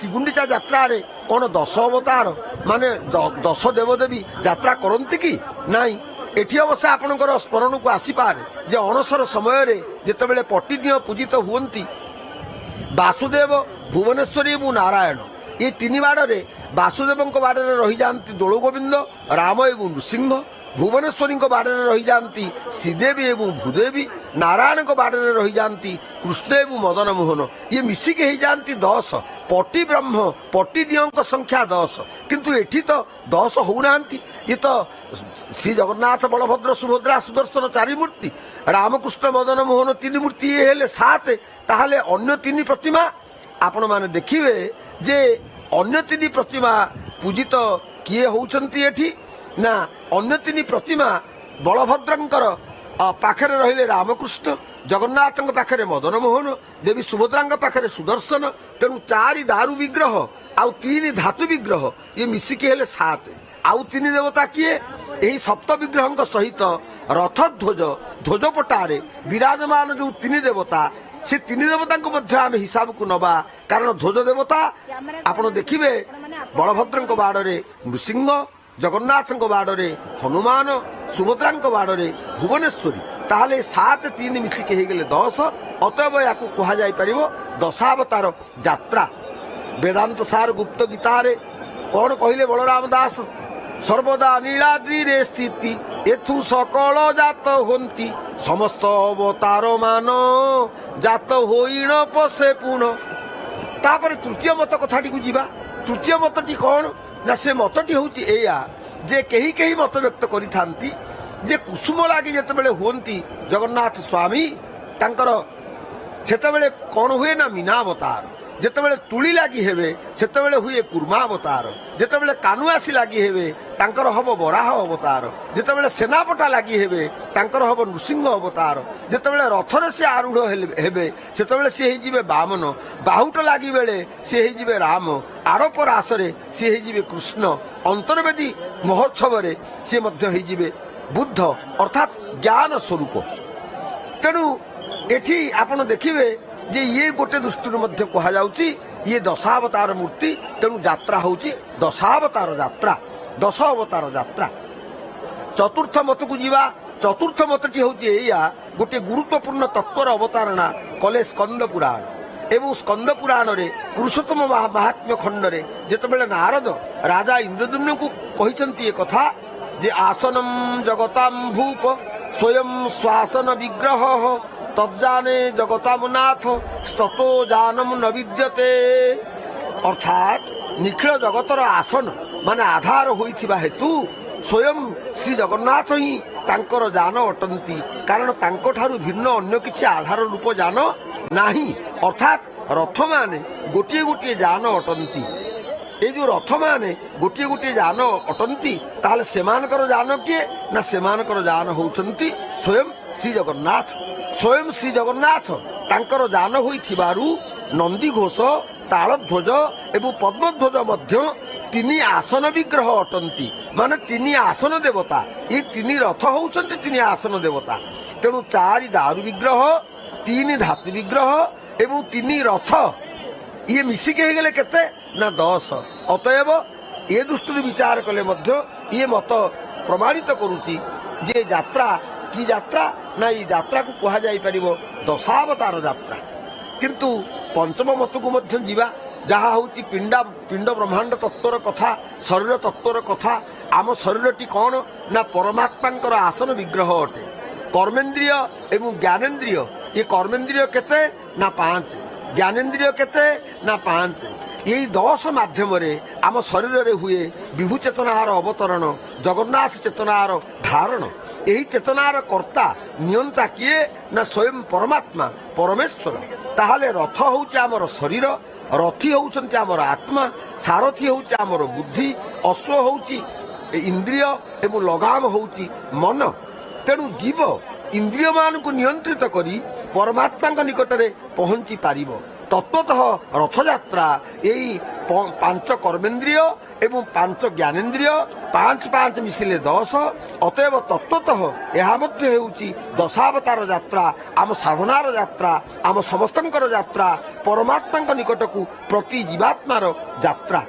ଶ୍ରୀଗୁଣ୍ଡିଚା ଯାତ୍ରାରେ କ'ଣ 10 ଅବତାର ମାନେ 10 ଦେବଦେବୀ ଯାତ୍ରା କରନ୍ତି କି? ନାଇଁ। ଏଠି ଅବଶ୍ୟ ଆପଣଙ୍କର ସ୍ମରଣକୁ ଆସିପାରେ ଯେ ଅଣସର ସମୟରେ ଯେତେବେଳେ ପଟିଦିଅ ପୂଜିତ ହୁଅନ୍ତି ବାସୁଦେବ, ଭୁବନେଶ୍ୱରୀ ଏବଂ ନାରାୟଣ, ଏ 3 ବାଡ଼ରେ ବାସୁଦେବଙ୍କ ବାଡ଼ରେ ରହିଯାଆନ୍ତି ଦୋଳଗୋବିନ୍ଦ, ରାମ ଏବଂ ନୃସିଂହ। ଭୁବନେଶ୍ୱରୀଙ୍କ ବାଡ଼ରେ ରହିଯାଆନ୍ତି ଶ୍ରୀଦେବୀ ଏବଂ ଭୂଦେବୀ। ନାରାୟଣଙ୍କ ବାଡ଼ରେ ରହିଯାଆନ୍ତି କୃଷ୍ଣ ଏବଂ ମଦନମୋହନ। ଇଏ ମିଶିକି ହେଇଯାଆନ୍ତି 10। ପଟି ବ୍ରହ୍ମ, ପଟି ଦିଅଙ୍କ ସଂଖ୍ୟା 10। କିନ୍ତୁ ଏଠି ତ 10 ହଉନାହାନ୍ତି। ଇଏ ତ ଶ୍ରୀ ଜଗନ୍ନାଥ, ବଳଭଦ୍ର, ସୁଭଦ୍ରା, ସୁଦର୍ଶନ 4 ମୂର୍ତ୍ତି, ରାମକୃଷ୍ଣ ମଦନମୋହନ 3 ମୂର୍ତ୍ତି, ଇଏ ହେଲେ 7। ତାହେଲେ ଅନ୍ୟ 3 ପ୍ରତିମା ଆପଣମାନେ ଦେଖିବେ ଯେ ଅନ୍ୟ 3 ପ୍ରତିମା ପୂଜିତ କିଏ ହଉଛନ୍ତି ଏଠି ନା ଅନ୍ୟ 3 ପ୍ରତିମା ବଳଭଦ୍ରଙ୍କର ପାଖରେ ରହିଲେ ରାମକୃଷ୍ଣ, ଜଗନ୍ନାଥଙ୍କ ପାଖରେ ମଦନମୋହନ, ଦେବୀ ସୁଭଦ୍ରାଙ୍କ ପାଖରେ ସୁଦର୍ଶନ। ତେଣୁ 4 ଦାରୁ ବିଗ୍ରହ ଆଉ 3 ଧାତୁ ବିଗ୍ରହ ଇଏ ମିଶିକି ହେଲେ 7। ଆଉ 3 ଦେବତା କିଏ? ଏହି ସପ୍ତ ବିଗ୍ରହଙ୍କ ସହିତ ରଥଧ୍ୱଜ, ଧ୍ୱଜପଟାରେ ବିରାଜମାନ ଯେଉଁ 3 ଦେବତା, ସେ 3 ଦେବତାଙ୍କୁ ମଧ୍ୟ ଆମେ ହିସାବକୁ ନେବା। କାରଣ ଧ୍ୱଜ ଦେବତା ଆପଣ ଦେଖିବେ ବଳଭଦ୍ରଙ୍କ ବାଡ଼ରେ ନୃସିଂହ, ଜଗନ୍ନାଥଙ୍କ ବାଡ଼ରେ ହନୁମାନ, ସୁଭଦ୍ରାଙ୍କ ବାଡ଼ରେ ଭୁବନେଶ୍ୱରୀ। ତାହେଲେ 7 3 ମିଶିକି ହେଇଗଲେ 10। ଅତଏବ ୟାକୁ କୁହାଯାଇପାରିବ ଦଶାବତାର ଯାତ୍ରା। ବେଦାନ୍ତ ସାର ଗୁପ୍ତ ଗୀତାରେ କ'ଣ କହିଲେ ବଳରାମ ଦାସ? ସର୍ବଦା ନୀଳାଦ୍ରିରେ ସ୍ଥିତି ଏଥୁ ସକଳ ଜାତ ହୁଅନ୍ତି, ସମସ୍ତ ଅବତାର ମାନ ଜାତ ହୋଇଣ ପଶେ ପୁଣ। ତାପରେ ତୃତୀୟ ମତ କଥାଟିକୁ ଯିବା। ତୃତୀୟ ମତଟି କ'ଣ ନା ସେ ମତଟି ହେଉଛି ଏଇଆ ଯେ କେହି କେହି ମତ ବ୍ୟକ୍ତ କରିଥାନ୍ତି ଯେ କୁସୁମ ଲାଗି ଯେତେବେଳେ ହୁଅନ୍ତି ଜଗନ୍ନାଥ ସ୍ୱାମୀ ତାଙ୍କର, ସେତେବେଳେ କ'ଣ ହୁଏ ନା ମୀନାବତାର। ଯେତେବେଳେ ତୁଳି ଲାଗି ହେବେ ସେତେବେଳେ ହୁଏ କୁର୍ମାବତାର। ଯେତେବେଳେ କାନୁଆସି ଲାଗି ହେବେ ତାଙ୍କର ହବ ବରାହ ଅବତାର। ଯେତେବେଳେ ସେନାପଟା ଲାଗି ହେବେ ତାଙ୍କର ହବ ନୃସିଂହ ଅବତାର। ଯେତେବେଳେ ରଥରେ ସେ ଆରୂଢ଼ ହେବେ ସେତେବେଳେ ସେ ହେଇଯିବେ ବାମନ। ବାହୁଟ ଲାଗି ବେଳେ ସେ ହେଇଯିବେ ରାମ। ଆଡ଼ପ ରାସରେ ସେ ହେଇଯିବେ କୃଷ୍ଣ। ଅନ୍ତର୍ବେଦୀ ମହୋତ୍ସବରେ ସେ ମଧ୍ୟ ହେଇଯିବେ ବୁଦ୍ଧ, ଅର୍ଥାତ୍ ଜ୍ଞାନ ସ୍ୱରୂପ। ତେଣୁ ଏଠି ଆପଣ ଦେଖିବେ ଯେ ଇଏ ଗୋଟେ ଦୃଷ୍ଟିରୁ ମଧ୍ୟ କୁହାଯାଉଛି ଇଏ ଦଶାବତାର ମୂର୍ତ୍ତି। ତେଣୁ ଯାତ୍ରା ହେଉଛି ଦଶାବତାର ଯାତ୍ରା, 10 ଅବତାର ଯାତ୍ରା। ଚତୁର୍ଥ ମତକୁ ଯିବା। ଚତୁର୍ଥ ମତଟି ହେଉଛି ଏଇଆ, ଗୋଟିଏ ଗୁରୁତ୍ୱପୂର୍ଣ୍ଣ ତତ୍ତ୍ୱର ଅବତାରଣା କଲେ ସ୍କନ୍ଦ ପୁରାଣ। ଏବଂ ସ୍କନ୍ଦ ପୁରାଣରେ ପୁରୁଷୋତ୍ତମ ମାହାତ୍ମ୍ୟ ଖଣ୍ଡରେ ଯେତେବେଳେ ନାରଦ ରାଜା ଇନ୍ଦ୍ରଦ୍ୟୁମ୍ନଙ୍କୁ କହିଛନ୍ତି ଏ କଥା ଯେ ଆସନಂ ଜଗତାଂ ଭୂପ ସ୍ୱୟଂ ଶ୍ୱାସନ ବିଗ୍ରହ ତଜ୍ଜାନେ ଜଗତାମନାଥ ସ୍ତତୋ ଜାନମ ନ ବିଦ୍ୟତେ। ଅର୍ଥାତ୍ ନିଖିଳ ଜଗତର ଆସନ ମାନେ ଆଧାର ହୋଇଥିବା ହେତୁ ସ୍ୱୟଂ ଶ୍ରୀ ଜଗନ୍ନାଥ ହିଁ ତାଙ୍କର ଯାନ ଅଟନ୍ତି। କାରଣ ତାଙ୍କଠାରୁ ଭିନ୍ନ ଅନ୍ୟ କିଛି ଆଧାର ରୂପ ଯାନ ନାହିଁ। ଅର୍ଥାତ୍ ରଥମାନେ ଗୋଟିଏ ଗୋଟିଏ ଯାନ ଅଟନ୍ତି। এই যে রথ মানে গোটিয়ে গোটিয়ে যান অটନ୍ତି, তাহলে সেমানଙ୍କର যান কিଏ না সেমানଙ୍କର যান হଉଛନ୍ତି স্বয়ং শ্রী জগন্নাথ। স্বয়ং শ্রী জগন্নাথ তাଙ୍କର যান ହୋଇଥିବାରୁ ନନ୍ଦିଘୋଷ, ତାଳଧ୍ୱଜ ଏବଂ ପଦ୍ମଧ୍ୱଜ ମଧ୍ୟ 3 ଆସନ ବିଗ୍ରହ ଅଟନ୍ତି। ମାନେ 3 ଆସନ ଦେବତା। এই 3 ରଥ ହଉଛନ୍ତି 3 ଆସନ ଦେବତା। ତେଣୁ 4 ଦାରୁ ବିଗ୍ରହ, 3 ଧାତୁ ବିଗ୍ରହ ଏବଂ 3 ରଥ ଇଏ ମିଶିକି ହେଇଗଲେ କେତେ ନା 10। ଅତଏବ ଏ ଦୃଷ୍ଟିରୁ ବିଚାର କଲେ ମଧ୍ୟ ଇଏ ମତ ପ୍ରମାଣିତ କରୁଛି ଯେ ଯାତ୍ରା କି ଯାତ୍ରା ନା ଏଇ ଯାତ୍ରାକୁ କୁହାଯାଇପାରିବ ଦଶାବତାର ଯାତ୍ରା। କିନ୍ତୁ ପଞ୍ଚମ ମତକୁ ମଧ୍ୟ ଯିବା, ଯାହା ହେଉଛି ପିଣ୍ଡ ବ୍ରହ୍ମାଣ୍ଡ ତତ୍ତ୍ୱର କଥା, ଶରୀର ତତ୍ତ୍ୱର କଥା। ଆମ ଶରୀରଟି କ'ଣ ନା ପରମାତ୍ମାଙ୍କର ଆସନ ବିଗ୍ରହ ଅଟେ। କର୍ମେନ୍ଦ୍ରିୟ ଏବଂ ଜ୍ଞାନେନ୍ଦ୍ରିୟ, ଏ କର୍ମେନ୍ଦ୍ରିୟ କେତେ ନା 5, ଜ୍ଞାନେନ୍ଦ୍ରିୟ କେତେ ନା 5। এই 10 ମାଧ୍ୟମରେ ଆମ ଶରୀରରେ ହୁଏ ବିଭୁ ଚେତନାର ଅବତରଣ, ଜଗନ୍ନାଥ ଚେତନାର ଧାରଣ। ଏହି ଚେତନାର କର୍ତ୍ତା ନିୟନ୍ତା କିଏ ନା ସ୍ୱୟଂ ପରମାତ୍ମା ପରମେଶ୍ୱର। ତାହେଲେ ରଥ ହେଉଛି ଆମର ଶରୀର, ରଥୀ ହେଉଛନ୍ତି ଆମର ଆତ୍ମା, ସାରଥୀ ହେଉଛି ଆମର ବୁଦ୍ଧି, ଅଶ୍ୱ ହେଉଛି ଇନ୍ଦ୍ରିୟ ଏବଂ ଲଗାମ ହେଉଛି ମନ। ତେଣୁ ଜୀବ ଇନ୍ଦ୍ରିୟମାନଙ୍କୁ ନିୟନ୍ତ୍ରିତ କରି ପରମାତ୍ମାଙ୍କ ନିକଟରେ ପହଞ୍ଚି ପାରିବ। ତତ୍ତ୍ୱତଃ ରଥଯାତ୍ରା ଏଇ ପାଞ୍ଚ କର୍ମେନ୍ଦ୍ରିୟ ଏବଂ ପାଞ୍ଚ ଜ୍ଞାନେନ୍ଦ୍ରିୟ ପାଞ୍ଚ ପାଞ୍ଚ ମିଶିଲେ 10 ଅତଏବ ତତ୍ତ୍ୱତଃ ଏହା ମଧ୍ୟ ହେଉଛି ଦଶାବତାର ଯାତ୍ରା ଆମ ସାଧନାର ଯାତ୍ରା ଆମ ସମସ୍ତଙ୍କର ଯାତ୍ରା ପରମାତ୍ମାଙ୍କ ନିକଟକୁ ପ୍ରତି ଜୀବାତ୍ମାର ଯାତ୍ରା।